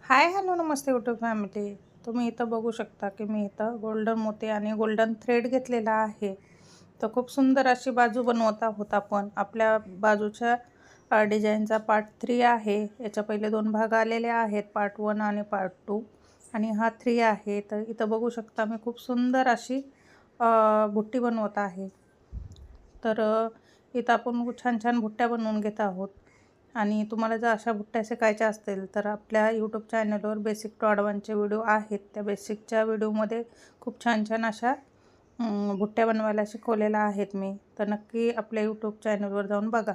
Hi hello नमस्ते YouTube family. तुम्ही इथं बघू शकता की मी इथं गोल्डन मोती आणि गोल्डन थ्रेड घेतलेला आहे. तर खूप सुंदर अशी बाजू बनवत आहोत आपण. आपल्या बाजूच्या डिझाईनचा पार्ट 3 आहे. याच्या पहिले 2 भाग आलेले आहेत, पार्ट 1 आणि पार्ट 2 आणि हा 3 आहे. तर इथं बघू शकता मी खूप सुंदर अशी बुट्टी बनवत आहे. तर इथं आपण छान छान बुट्ट्या बनवून घेत आहोत. आणि तुम्हाला जर अशा बुट्ट्या शिकायच्या असतील तर आपल्या यूट्यूब चॅनलवर बेसिक टू ॲडव्हान्सचे व्हिडिओ आहेत. त्या बेसिकच्या व्हिडिओमध्ये खूप छान छान अशा बुट्ट्या बनवायला शिकवलेल्या आहेत मी. तर नक्की आपल्या यूट्यूब चॅनलवर जाऊन बघा.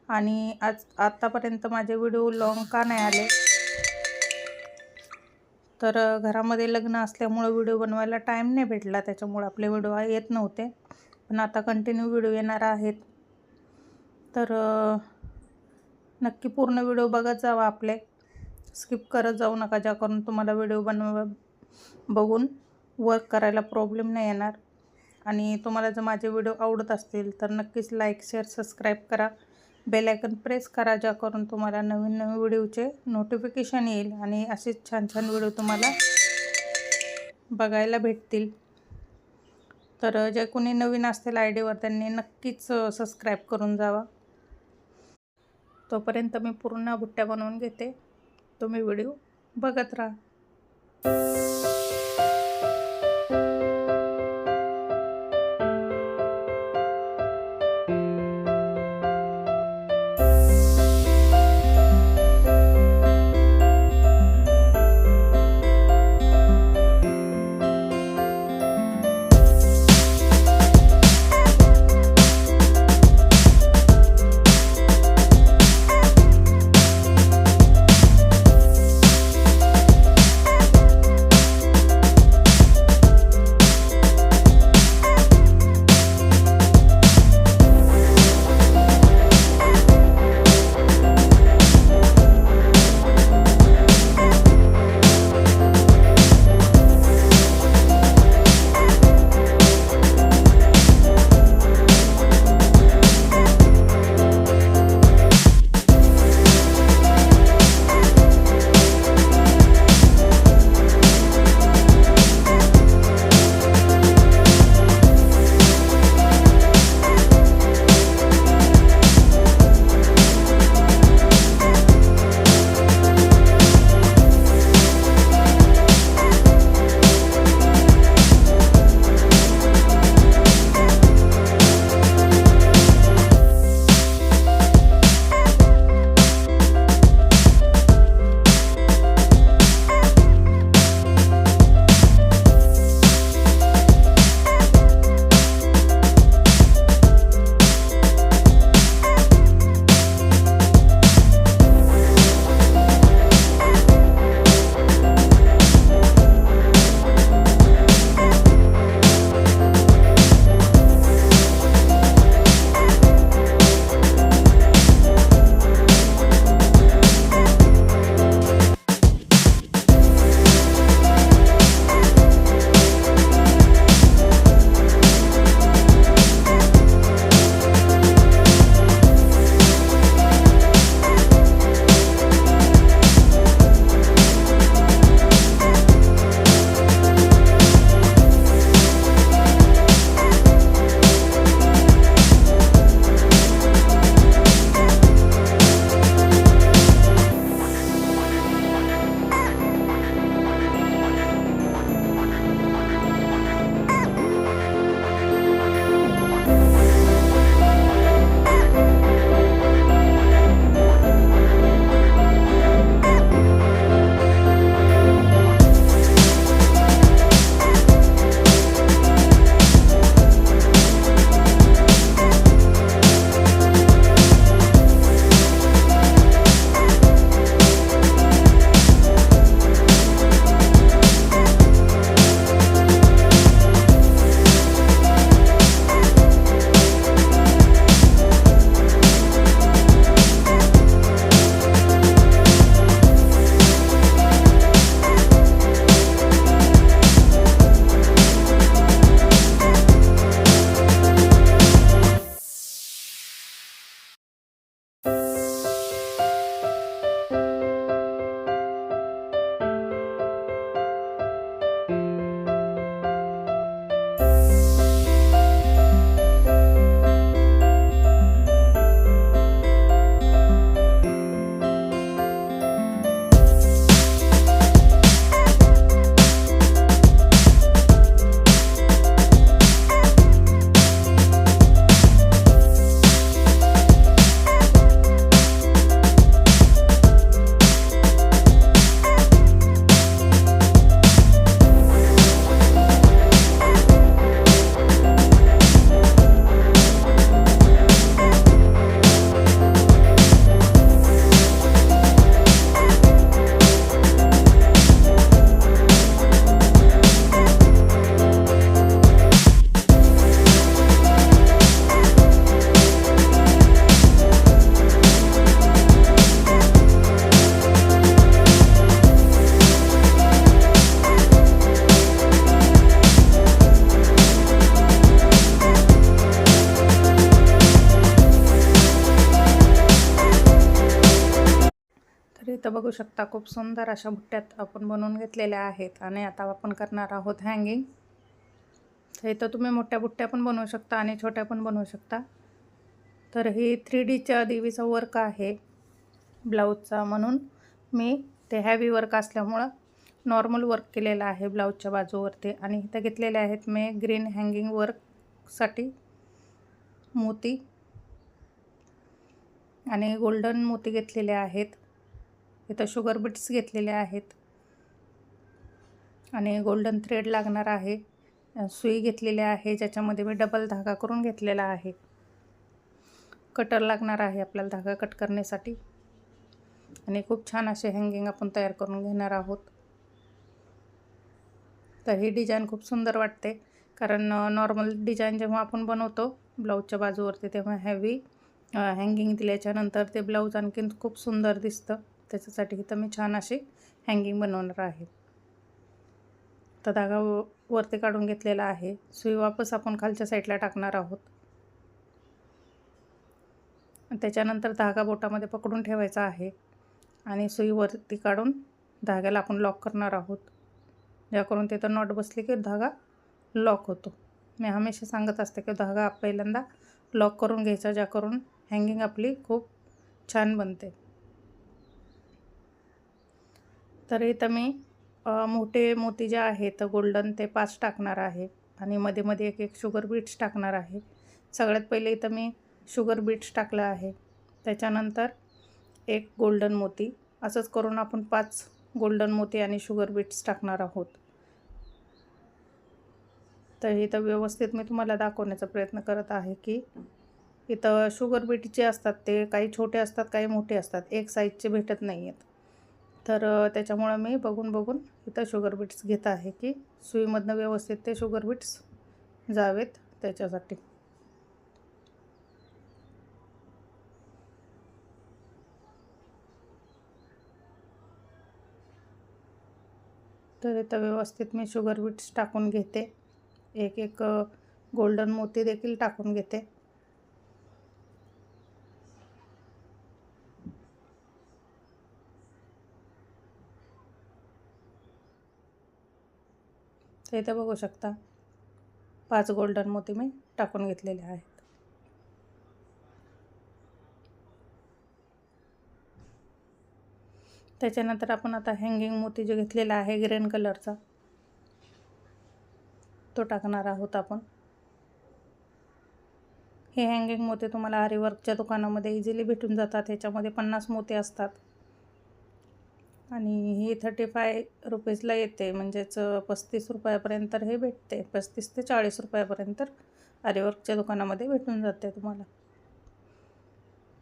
आणि आत्तापर्यंत माझे व्हिडिओ लॉंग का नाही आले, तर घरामध्ये लग्न असल्यामुळे व्हिडिओ बनवायला टाईम नाही भेटला, त्याच्यामुळे आपले व्हिडिओ येत नव्हते. पण आता कंटिन्यू व्हिडिओ येणार आहेत. तर नक्की पूर्ण व्हिडिओ बघत जावा आपले, स्किप करत जाऊ नका, ज्याकरून तुम्हाला व्हिडिओ बघून वर्क करायला प्रॉब्लेम नाही येणार. आणि तुम्हाला जर माझे व्हिडिओ आवडत असतील तर नक्कीच लाईक शेअर सबस्क्राईब करा, बेल आयकन प्रेस करा, ज्याकरून तुम्हाला नवीन नवीन व्हिडिओचे नोटिफिकेशन येईल आणि असेच छान छान व्हिडिओ तुम्हाला बघायला भेटतील. तर जे कोणी नवीन असतील आयडीवर त्यांनी नक्कीच सबस्क्राईब करून जावा. तोपर्यंत मी पूर्ण बुट्ट्या बनवून घेते, तुम्ही व्हिडिओ बघत राहा. तर इथं बघू शकता खूप सुंदर अशा बुट्ट्यात आपण बनवून घेतलेल्या आहेत आणि आता आपण करणार आहोत हँगिंग. तर इथं तुम्ही मोठ्या बुट्ट्या पण बनवू शकता आणि छोट्या पण बनवू शकता. तर ही 3Dच्या देवीचा वर्क आहे ब्लाऊजचा, म्हणून मी ते हॅवी वर्क असल्यामुळं नॉर्मल वर्क केलेलं आहे ब्लाऊजच्या बाजूवरती. आणि इथं घेतलेले आहेत मी ग्रीन हँगिंग वर्कसाठी मोती आणि गोल्डन मोती घेतलेले आहेत. इथं शुगर बीट्स घेतलेले आहेत आणि गोल्डन थ्रेड लागणार आहे. सुई घेतलेली आहे ज्याच्यामध्ये मी डबल धागा करून घेतलेला आहे. कटर लागणार आहे आपल्याला धागा कट करण्यासाठी. आणि खूप छान असे हँगिंग आपण तयार करून घेणार आहोत. तर ही डिझाईन खूप सुंदर वाटते, कारण नॉर्मल डिझाईन जेव्हा आपण बनवतो ब्लाऊजच्या बाजूवरती तेव्हा हॅवी हँगिंग दिल्याच्यानंतर ते ब्लाऊज आणखीन खूप सुंदर दिसतं. त्याच्यासाठी इथं मी छान अशी हँगिंग बनवणार आहे. तर धागा वरती काढून घेतलेला आहे. सुई वापस आपण खालच्या साईडला टाकणार आहोत. त्याच्यानंतर धागा बोटामध्ये पकडून ठेवायचा आहे आणि सुई वरती काढून धाग्याला आपण लॉक करणार आहोत, ज्याकरून तिथं नॉट बसली की धागा लॉक होतो. मी हमेशा सांगत असते की धागा पहिल्यांदा लॉक करून घ्यायचा, ज्याकरून हँगिंग आपली खूप छान बनते. तर इथं मी मोठे मोती जे आहेत गोल्डन ते 5 टाकणार आहे आणि मध्ये मध्ये एक एक शुगर बीट्स टाकणार आहे. सगळ्यात पहिले इथं मी शुगर बीट्स टाकलं आहे, त्याच्यानंतर एक गोल्डन मोती, असंच करून आपण 5 गोल्डन मोती आणि शुगर बीट्स टाकणार आहोत. तर इथं व्यवस्थित मी तुम्हाला दाखवण्याचा प्रयत्न करत आहे की इथं शुगर बीट जे असतात ते काही छोटे असतात काही मोठे असतात, एक साईजचे भेटत नाही आहेत. तर त्याच्यामुळं मी बघून इथं शुगर बीट्स घेत आहे की सुईमधनं व्यवस्थित ते शुगर बीट्स जावेत त्याच्यासाठी. तर इथं व्यवस्थित मी शुगर बीट्स टाकून घेते. एक एक गोल्डन मोती देखील टाकून घेते. तर इथं बघू शकता 5 गोल्डन मोती मी टाकून घेतलेले आहेत. त्याच्यानंतर आपण आता हँगिंग मोती जो घेतलेला आहे ग्रीन कलरचा तो टाकणार आहोत आपण. हे हँगिंग मोती तुम्हाला आरीवर्कच्या दुकानामध्ये इझिली भेटून जातात. ह्याच्यामध्ये 50 मोती असतात आणि ही 35 रुपीजला येते, म्हणजेच 35 रुपयापर्यंत हे भेटते. 35 ते 40 रुपयापर्यंत आरीवर्कच्या दुकानामध्ये भेटून जाते तुम्हाला.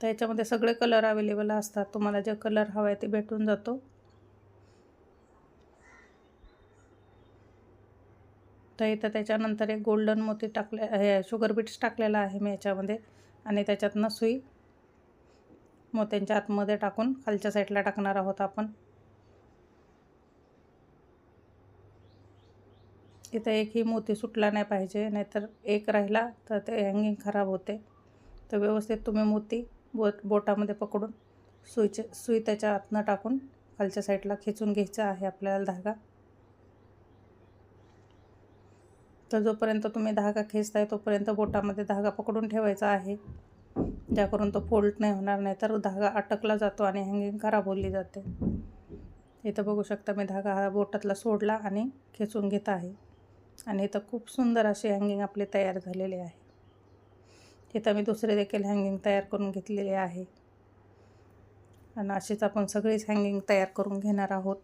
तर ह्याच्यामध्ये सगळे कलर अवेलेबल असतात, तुम्हाला जे कलर हवा आहे ते भेटून जातो. तर इथं त्याच्यानंतर एक गोल्डन मोती हे शुगर बीट्स टाकलेला आहे मी याच्यामध्ये आणि त्याच्यातनं सुई मोत्यांच्या आतमध्ये टाकून खालच्या साईडला टाकणार आहोत आपण. इथं एकही मोती सुटला नाही पाहिजे, नाहीतर एक राहिला तर ते हँगिंग खराब होते. तर व्यवस्थित तुम्ही मोती बोटामध्ये पकडून सुई त्याच्या आतनं टाकून खालच्या साईडला खेचून घ्यायचा आहे आपल्याला धागा. तर जोपर्यंत तुम्ही धागा खेचताय तोपर्यंत बोटामध्ये धागा पकडून ठेवायचा आहे, ज्याकरून तो फोल्ड नाही होणार, नाही तर धागा अटकला जातो आणि हँगिंग खराब होली जाते. इथं बघू शकता मी धागा हा बोटातला सोडला आणि खेचून घेत आहे आणि इथं खूप सुंदर अशी हँगिंग आपली तयार झालेली आहे. इथं मी दुसरे देखील हँगिंग तयार करून घेतलेले आहे आणि अशीच आपण सगळीच हँगिंग तयार करून घेणार आहोत.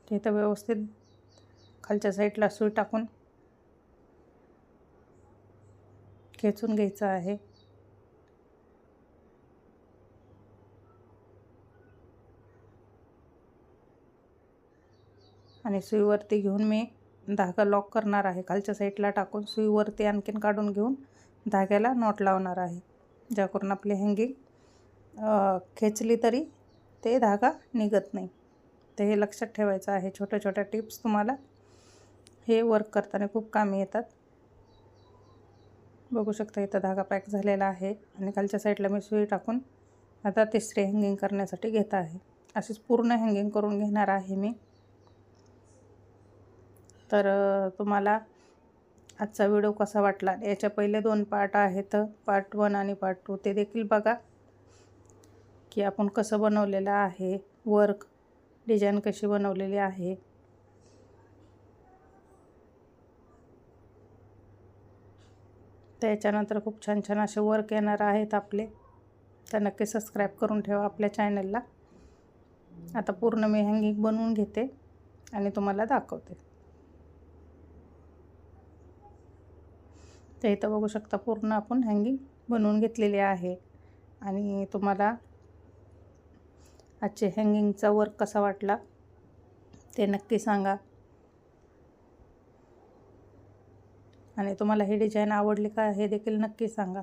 इथं व्यवस्थित खालच्या साईडला सुई टाकून खेचून घ्यायचं आहे. आणि सुईवरती घेऊन मी धागा लॉक करणार आहे. खालच्या साईडला टाकून सुईवरती आणखीन काढून घेऊन धाग्याला नॉट लावणार आहे, ज्याकरून आपली हँगिंग खेचली तरी ते धागा निघत नाही. तर हे लक्षात ठेवायचं आहे. छोट्या छोट्या टिप्स तुम्हाला हे वर्क करताना खूप कामी येतात. बघू शकता इथं धागा पॅक झालेला आहे आणि खालच्या साईडला मी सुई टाकून आता तिसरी हँगिंग करण्यासाठी घेत आहे. अशीच पूर्ण हँगिंग करून घेणार आहे मी. तर तुम्हाला आजचा व्हिडिओ कसा वाटला, याच्या पहिले 2 पार्ट आहेत, पार्ट 1 आणि पार्ट 2, ते देखील बघा की आपण कसं बनवलेलं आहे, वर्क डिझाईन कशी बनवलेली आहे. त्याच्यानंतर खूप छान छान असे वर्क येणार आहेत आपले, तर नक्की सबस्क्राईब करून ठेवा आपल्या चॅनलला. आता पूर्ण मी हँगिंग बनवून घेते आणि तुम्हाला दाखवते. ते इथं बघू शकता पूर्ण आपण हँगिंग बनवून घेतलेली आहे. आणि तुम्हाला आजचे हँगिंगचा वर्क कसा वाटला ते नक्की सांगा. आणि तुम्हाला ही डिझाईन आवडली का हे देखील नक्की सांगा.